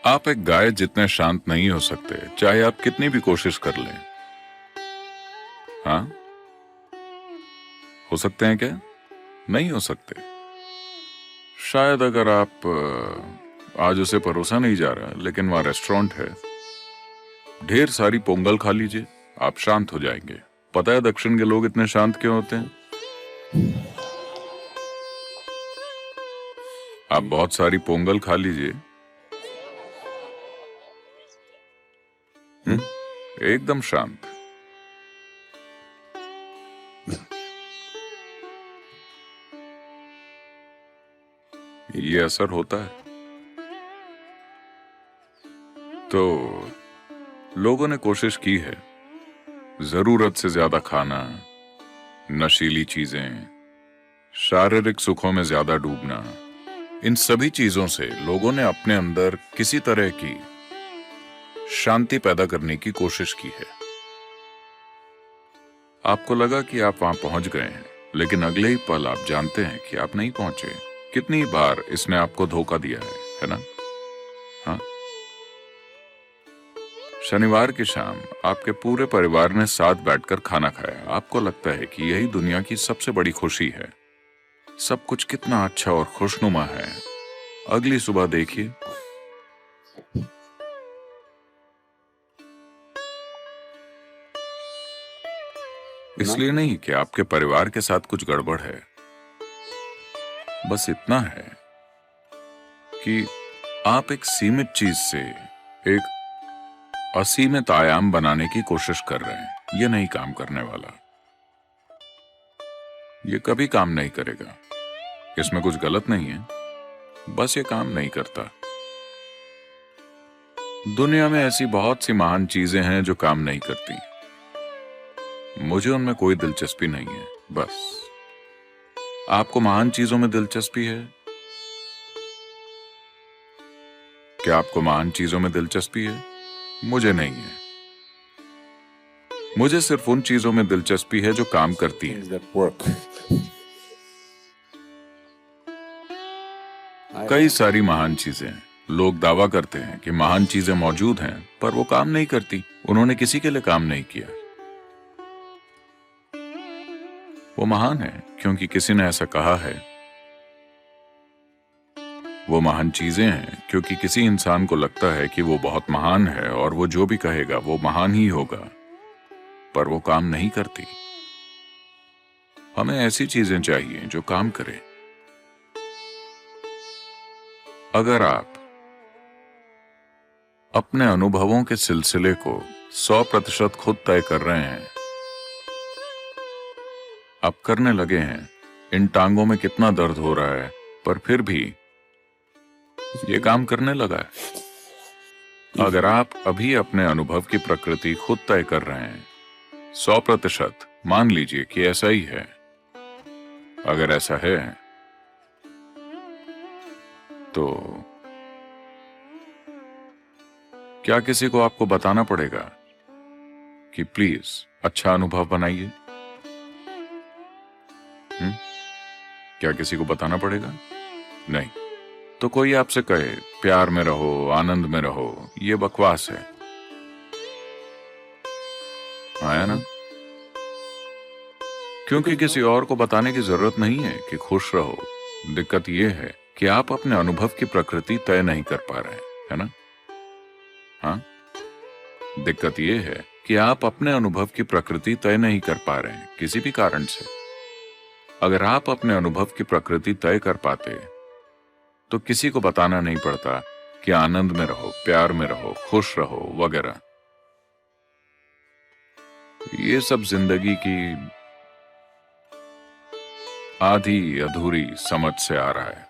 आप एक गाय जितने शांत नहीं हो सकते, चाहे आप कितनी भी कोशिश कर लें। हाँ, हो सकते हैं क्या? नहीं हो सकते। शायद अगर आप आज उसे परोसा नहीं जा रहा, लेकिन वहां रेस्टोरेंट है, ढेर सारी पोंगल खा लीजिए, आप शांत हो जाएंगे। पता है दक्षिण के लोग इतने शांत क्यों होते हैं? आप बहुत सारी पोंगल खा लीजिए, एकदम शांत। ये असर होता है। तो लोगों ने कोशिश की है, जरूरत से ज्यादा खाना, नशीली चीजें, शारीरिक सुखों में ज्यादा डूबना, इन सभी चीजों से लोगों ने अपने अंदर किसी तरह की शांति पैदा करने की कोशिश की है। आपको लगा कि आप वहां पहुंच गए हैं, लेकिन अगले ही पल आप जानते हैं कि आप नहीं पहुंचे। कितनी बार इसने आपको धोखा दिया है ना? हाँ। शनिवार की शाम आपके पूरे परिवार ने साथ बैठकर खाना खाया। आपको लगता है कि यही दुनिया की सबसे बड़ी खुशी है। सब कुछ कितना अच्छा और खुशनुमा है। अगली सुबह देखिए, इसलिए नहीं कि आपके परिवार के साथ कुछ गड़बड़ है, बस इतना है कि आप एक सीमित चीज से एक असीमित आयाम बनाने की कोशिश कर रहे हैं। ये नहीं काम करने वाला। ये कभी काम नहीं करेगा। इसमें कुछ गलत नहीं है, बस ये काम नहीं करता। दुनिया में ऐसी बहुत सी महान चीजें हैं जो काम नहीं करती। मुझे उनमें कोई दिलचस्पी नहीं है। बस आपको महान चीजों में दिलचस्पी है? क्या आपको महान चीजों में दिलचस्पी है? मुझे नहीं है। मुझे सिर्फ उन चीजों में दिलचस्पी है जो काम करती हैं। कई सारी महान चीजें हैं। लोग दावा करते हैं कि महान चीजें मौजूद हैं, पर वो काम नहीं करती। उन्होंने किसी के लिए काम नहीं किया। वो महान है क्योंकि किसी ने ऐसा कहा है। वो महान चीजें हैं क्योंकि किसी इंसान को लगता है कि वो बहुत महान है और वो जो भी कहेगा वो महान ही होगा, पर वो काम नहीं करती। हमें ऐसी चीजें चाहिए जो काम करें। अगर आप अपने अनुभवों के सिलसिले को 100% खुद तय कर रहे हैं, आप करने लगे हैं, इन टांगों में कितना दर्द हो रहा है, पर फिर भी ये काम करने लगा है। अगर आप अभी अपने अनुभव की प्रकृति खुद तय कर रहे हैं, 100%, मान लीजिए कि ऐसा ही है। अगर ऐसा है तो क्या किसी को आपको बताना पड़ेगा कि प्लीज अच्छा अनुभव बनाइए? क्या किसी को बताना पड़ेगा? नहीं। तो कोई आपसे कहे प्यार में रहो, आनंद में रहो, ये बकवास है। आया ना? क्योंकि किसी और को बताने की जरूरत नहीं है कि खुश रहो। दिक्कत यह है कि आप अपने अनुभव की प्रकृति तय नहीं कर पा रहे हैं, है ना? हाँ, दिक्कत यह है कि आप अपने अनुभव की प्रकृति तय नहीं कर पा रहे हैं किसी भी कारण से। अगर आप अपने अनुभव की प्रकृति तय कर पाते तो किसी को बताना नहीं पड़ता कि आनंद में रहो, प्यार में रहो, खुश रहो वगैरह। ये सब जिंदगी की आधी अधूरी समझ से आ रहा है।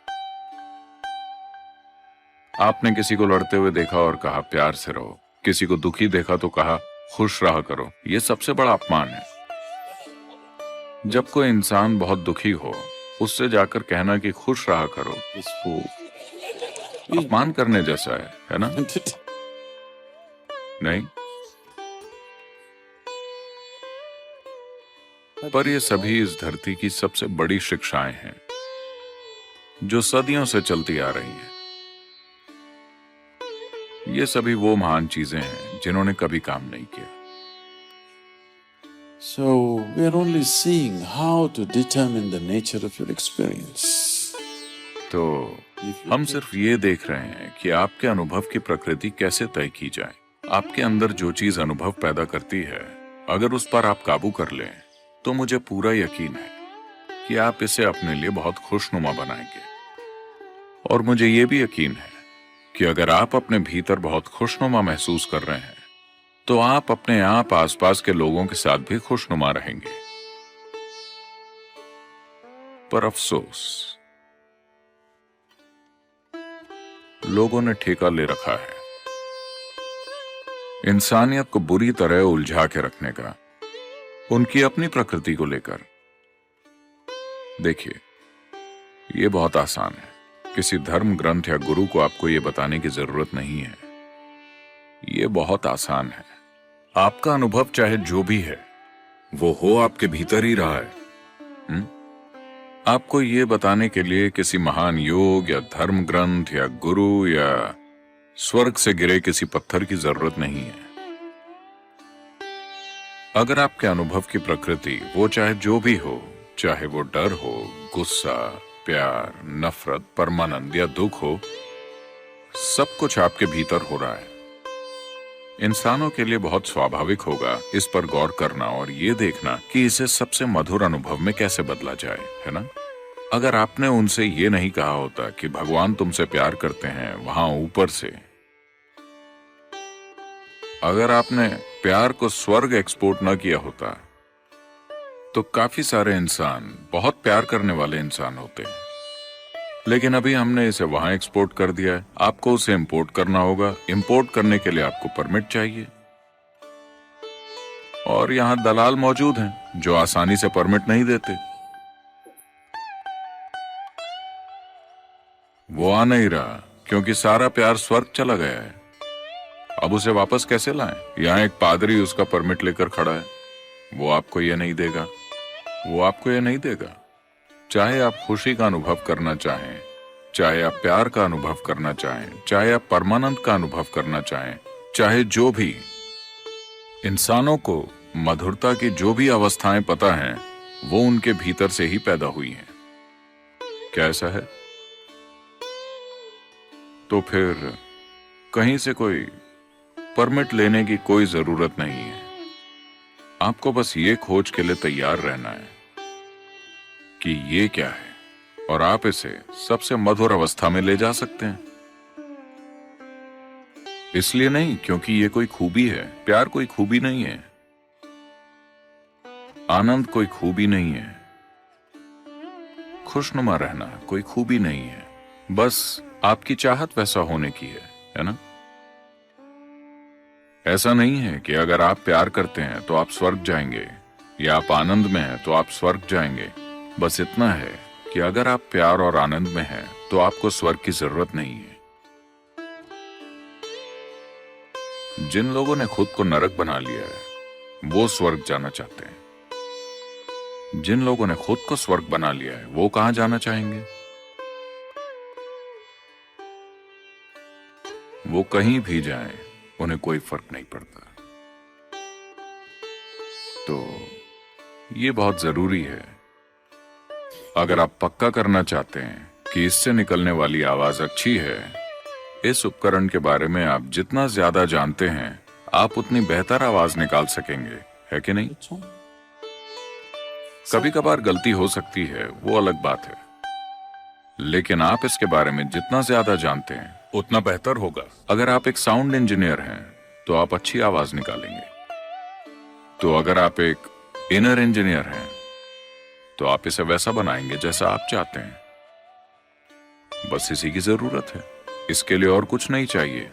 आपने किसी को लड़ते हुए देखा और कहा प्यार से रहो, किसी को दुखी देखा तो कहा खुश रहा करो। यह सबसे बड़ा अपमान है। जब कोई इंसान बहुत दुखी हो, उससे जाकर कहना कि खुश रहा करो, इसको अपमान करने जैसा है ना? नहीं, पर ये सभी इस धरती की सबसे बड़ी शिक्षाएं हैं जो सदियों से चलती आ रही हैं। ये सभी वो महान चीजें हैं जिन्होंने कभी काम नहीं किया। So we are only seeing how to determine the nature of your experience. तो हम सिर्फ ये देख रहे हैं कि आपके अनुभव की प्रकृति कैसे तय की जाए। आपके अंदर जो चीज अनुभव पैदा करती है, अगर उस पर आप काबू कर लें, तो मुझे पूरा यकीन है कि आप इसे अपने लिए बहुत खुशनुमा बनाएंगे। और मुझे ये भी यकीन है कि अगर आप अपने भीतर बहुत खुशनुमा महसूस कर रहे हैं, तो आप अपने आप आसपास के लोगों के साथ भी खुशनुमा रहेंगे। पर अफसोस, लोगों ने ठेका ले रखा है इंसानियत को बुरी तरह उलझा के रखने का, उनकी अपनी प्रकृति को लेकर। देखिए, ये बहुत आसान है। किसी धर्म ग्रंथ या गुरु को आपको ये बताने की जरूरत नहीं है। ये बहुत आसान है। आपका अनुभव चाहे जो भी है, वो हो आपके भीतर ही रहा है। आपको ये बताने के लिए किसी महान योग या धर्म ग्रंथ या गुरु या स्वर्ग से गिरे किसी पत्थर की जरूरत नहीं है। अगर आपके अनुभव की प्रकृति, वो चाहे जो भी हो, चाहे वो डर हो, गुस्सा, प्यार, नफरत, परमानंद या दुख हो, सब कुछ आपके भीतर हो रहा है। इंसानों के लिए बहुत स्वाभाविक होगा इस पर गौर करना और ये देखना कि इसे सबसे मधुर अनुभव में कैसे बदला जाए, है ना? अगर आपने उनसे ये नहीं कहा होता कि भगवान तुमसे प्यार करते हैं वहां ऊपर से, अगर आपने प्यार को स्वर्ग एक्सपोर्ट न किया होता, तो काफी सारे इंसान बहुत प्यार करने वाले इंसान होते हैं। लेकिन अभी हमने इसे वहां एक्सपोर्ट कर दिया है। आपको उसे इंपोर्ट करना होगा। इंपोर्ट करने के लिए आपको परमिट चाहिए, और यहां दलाल मौजूद हैं जो आसानी से परमिट नहीं देते। वो आ नहीं रहा क्योंकि सारा प्यार स्वर्ग चला गया है। अब उसे वापस कैसे लाएं? यहां एक पादरी उसका परमिट लेकर खड़ा है। वो आपको ये नहीं देगा, वो आपको ये नहीं देगा। चाहे आप खुशी का अनुभव करना चाहें, चाहे आप प्यार का अनुभव करना चाहें, चाहे आप परमानंद का अनुभव करना चाहें, चाहे जो भी, इंसानों को मधुरता की जो भी अवस्थाएं पता हैं, वो उनके भीतर से ही पैदा हुई हैं। क्या ऐसा है? तो फिर कहीं से कोई परमिट लेने की कोई जरूरत नहीं है। आपको बस ये खोज के लिए तैयार रहना है कि ये क्या है, और आप इसे सबसे मधुर अवस्था में ले जा सकते हैं। इसलिए नहीं क्योंकि ये कोई खूबी है। प्यार कोई खूबी नहीं है। आनंद कोई खूबी नहीं है। खुशनुमा रहना कोई खूबी नहीं है। बस आपकी चाहत वैसा होने की है ना? ऐसा नहीं है कि अगर आप प्यार करते हैं तो आप स्वर्ग जाएंगे, या आप आनंद में हैं तो आप स्वर्ग जाएंगे। बस इतना है कि अगर आप प्यार और आनंद में हैं तो आपको स्वर्ग की जरूरत नहीं है। जिन लोगों ने खुद को नरक बना लिया है, वो स्वर्ग जाना चाहते हैं। जिन लोगों ने खुद को स्वर्ग बना लिया है, वो कहां जाना चाहेंगे? वो कहीं भी जाएं, उन्हें कोई फर्क नहीं पड़ता। तो ये बहुत जरूरी है। अगर आप पक्का करना चाहते हैं कि इससे निकलने वाली आवाज अच्छी है, इस उपकरण के बारे में आप जितना ज्यादा जानते हैं, आप उतनी बेहतर आवाज निकाल सकेंगे, है कि नहीं? कभी कभार गलती हो सकती है, वो अलग बात है। लेकिन आप इसके बारे में जितना ज्यादा जानते हैं, उतना बेहतर होगा। अगर आप एक साउंड इंजीनियर हैं, तो आप अच्छी आवाज निकालेंगे। तो अगर आप एक इनर इंजीनियर हैं, तो आप इसे वैसा बनाएंगे जैसा आप चाहते हैं। बस इसी की जरूरत है। इसके लिए और कुछ नहीं चाहिए।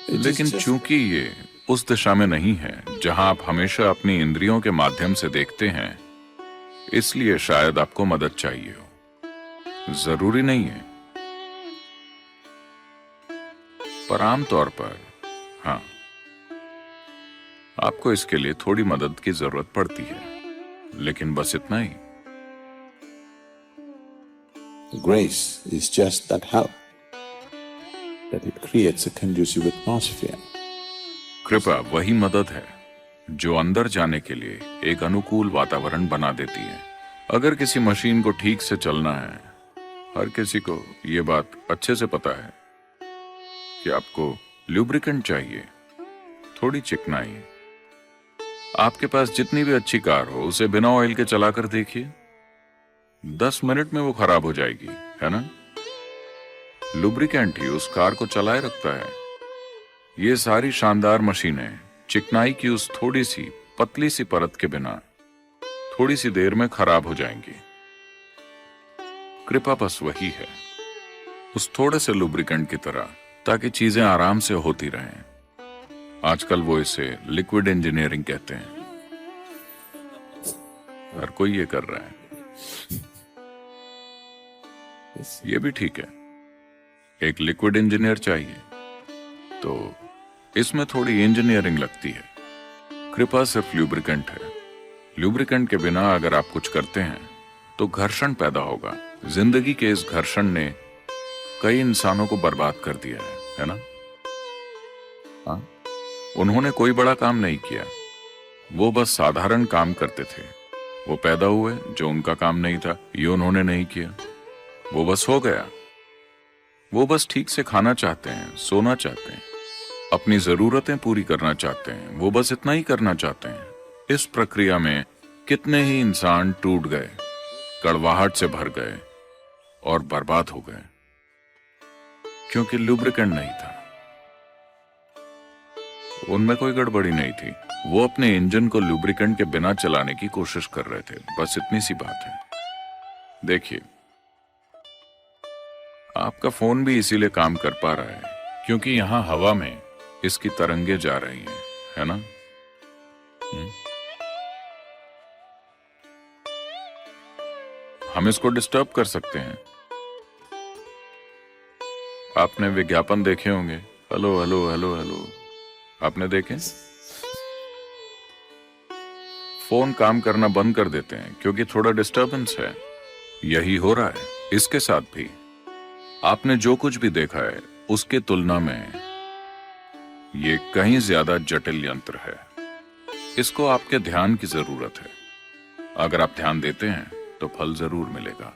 लेकिन चूंकि ये उस दिशा में नहीं है जहां आप हमेशा अपनी इंद्रियों के माध्यम से देखते हैं, इसलिए शायद आपको मदद चाहिए हो। जरूरी नहीं है, पर आमतौर पर हाँ, आपको इसके लिए थोड़ी मदद की जरूरत पड़ती है। लेकिन बस इतना ही। Grace is just that help, that it creates a conducive atmosphere. कृपा वही मदद है जो अंदर जाने के लिए एक अनुकूल वातावरण बना देती है। अगर किसी मशीन को ठीक से चलना है, हर किसी को ये बात अच्छे से पता है कि आपको लुब्रिकेंट चाहिए, थोड़ी चिकनाई। आपके पास जितनी भी अच्छी कार हो, उसे बिना ऑयल के चलाकर देखिए, 10 मिनट में वो खराब हो जाएगी, है ना? लुब्रिकेंट ही उस कार को चलाए रखता है। ये सारी शानदार मशीनें चिकनाई की उस थोड़ी सी पतली सी परत के बिना थोड़ी सी देर में खराब हो जाएंगी। कृपा बस वही है, उस थोड़े से लुब्रिकेंट की तरह, ताकि चीजें आराम से होती रहें। आजकल वो इसे लिक्विड इंजीनियरिंग कहते हैं। हर कोई ये कर रहा है, ये भी ठीक है। एक लिक्विड इंजीनियर चाहिए, तो इसमें थोड़ी इंजीनियरिंग लगती है। कृपा सिर्फ लुब्रिकेंट है। लुब्रिकेंट के बिना अगर आप कुछ करते हैं तो घर्षण पैदा होगा। जिंदगी के इस घर्षण ने कई इंसानों को बर्बाद कर दिया है ना? हाँ, उन्होंने कोई बड़ा काम नहीं किया, वो बस साधारण काम करते थे। वो पैदा हुए, जो उनका काम नहीं था ये उन्होंने नहीं किया, वो बस हो गया। वो बस ठीक से खाना चाहते हैं, सोना चाहते हैं, अपनी जरूरतें पूरी करना चाहते हैं, वो बस इतना ही करना चाहते हैं। इस प्रक्रिया में कितने ही इंसान टूट गए, कड़वाहट से भर गए और बर्बाद हो गए, क्योंकि लुब्रिकेंट नहीं था। उनमें कोई गड़बड़ी नहीं थी, वो अपने इंजन को लुब्रिकेंट के बिना चलाने की कोशिश कर रहे थे, बस इतनी सी बात है। देखिए, आपका फोन भी इसीलिए काम कर पा रहा है क्योंकि यहां हवा में इसकी तरंगे जा रही हैं, है ना? हम इसको डिस्टर्ब कर सकते हैं। आपने विज्ञापन देखे होंगे, हेलो हेलो हेलो हेलो, आपने देखे? फोन काम करना बंद कर देते हैं क्योंकि थोड़ा डिस्टर्बेंस है। यही हो रहा है इसके साथ भी। आपने जो कुछ भी देखा है उसके तुलना में ये कहीं ज्यादा जटिल यंत्र है। इसको आपके ध्यान की जरूरत है। अगर आप ध्यान देते हैं तो फल जरूर मिलेगा।